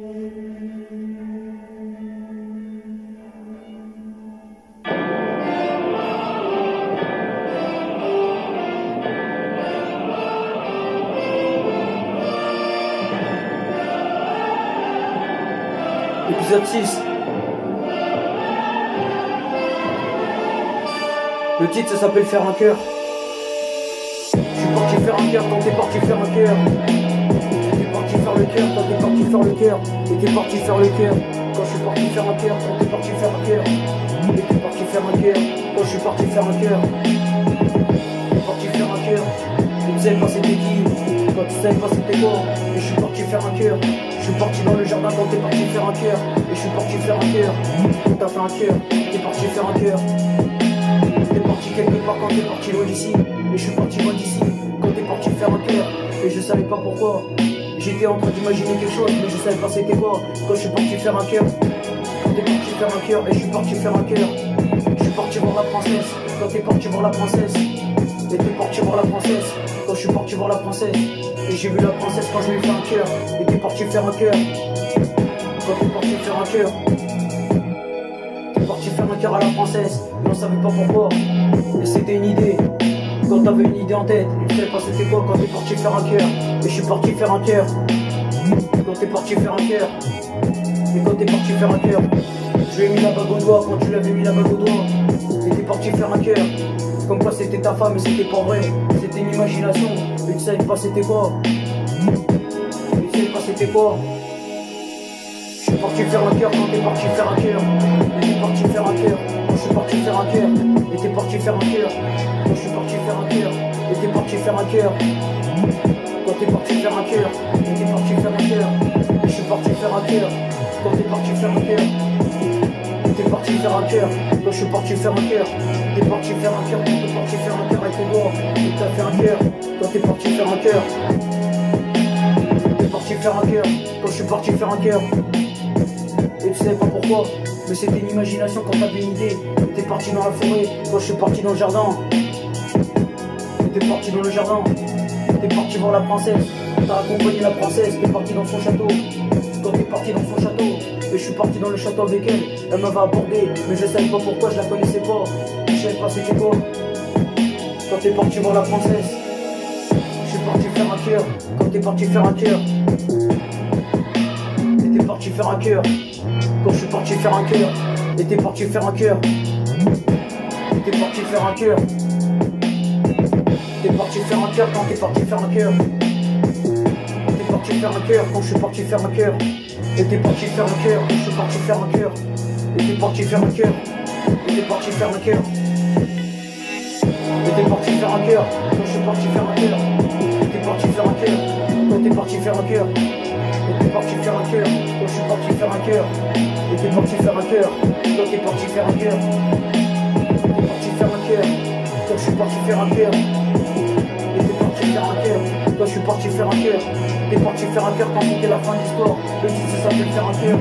Épisode 6. Le titre ça s'appelle Faire un cœur. Je suis parti faire un cœur quand t'es parti faire un cœur. T'es parti faire le cœur quand t'es parti faire le cœur. Et t'es parti faire le cœur quand je suis parti faire un cœur. Quand t'es parti faire un cœur. Et t'es parti faire un cœur quand je suis parti faire un cœur. T'es parti faire un cœur. Et tu savais pas c'était qui. Quand tu savais pas c'était quoi. Et je suis parti faire un cœur. Je suis parti dans le jardin quand t'es parti faire un cœur. Et je suis parti faire un cœur. Quand t'as fait un cœur. T'es parti faire un cœur. T'es parti quelque part quand t'es parti loin d'ici. Et je suis parti loin d'ici quand t'es parti faire un cœur. Et je savais pas pourquoi. J'étais en train d'imaginer quelque chose, mais je savais pas c'était quoi. Quand je suis parti faire un cœur. Quand t'es parti faire un cœur. Et je suis parti faire un cœur. Je suis parti voir la princesse. Quand t'es parti voir la princesse. Et t'es parti voir la princesse. Quand je suis parti voir la princesse. Et j'ai vu la princesse quand je lui ai fait un cœur. Et t'es parti faire un cœur. Quand t'es parti faire un cœur. T'es parti faire un cœur à la princesse. Et on savait pas pourquoi. Et c'était une idée. Quand t'avais une idée en tête. Et tu savais pas c'était quoi quand t'es parti faire un cœur. Et je suis parti faire un cœur. Quand t'es parti faire un cœur. Et quand t'es parti faire un cœur. Je lui ai mis la bague au doigt quand tu l'avais mis la bague au doigt. Et t'es parti faire un cœur. Comme quoi c'était ta femme mais c'était pas vrai. C'était une imagination. Et tu savais pas c'était quoi. Et tu savais pas c'était quoi. Je suis parti faire un cœur quand t'es parti faire un cœur. Et t'es parti faire un cœur. Quand je suis parti faire un cœur. Et t'es parti faire un cœur. Quand je suis parti faire un cœur. Et t'es parti faire un cœur. Quand t'es parti faire un cœur. Et t'es parti faire un cœur. Et je suis parti faire un cœur. Quand t'es parti faire un cœur. Et t'es parti faire un cœur. Quand je suis parti faire un cœur. T'es parti faire un cœur. Quand t'es parti faire un cœur avec tes doigts. Et t'as fait un cœur. Quand t'es parti faire un cœur. T'es parti faire un cœur. Quand je suis parti faire un cœur. Et tu savais pas pourquoi. Mais c'était une imagination quand t'avais une idée. Et t'es parti dans la forêt. Quand je suis parti dans le jardin. Et t'es parti dans le jardin. T'es parti voir la princesse. T'as accompagné la princesse. T'es parti dans son château. Quand t'es parti dans son château. Et je suis parti dans le château avec elle. Elle m'avait abordé. Mais je savais pas pourquoi, je la connaissais pas. Je savais pas c'était quoi. Quand t'es parti voir la princesse. Je suis parti faire un cœur. Quand t'es parti faire un cœur. Et t'es parti faire un cœur. Quand je suis parti faire un cœur. Et t'es parti faire un cœur. Et t'es parti faire un cœur. T'es parti faire un cœur quand t'es parti faire un cœur. T'es parti faire un cœur quand je suis parti faire un cœur. Et t'es parti faire un cœur quand je suis parti faire un cœur. Et t'es parti faire un cœur. Et t'es parti faire un cœur. Et t'es parti faire un cœur quand je suis parti faire un cœur. Et t'es parti faire un cœur quand t'es parti faire un cœur. Et t'es parti faire un cœur quand je suis parti faire un cœur. Et t'es parti faire un cœur quand t'es parti faire un cœur. T'es parti faire un cœur quand je suis parti faire un cœur. Et t'es parti faire un cœur quand je suis parti faire un cœur. T'es parti faire un cœur quand c'était la fin de l'histoire. Le titre ça s'appelle Faire un cœur.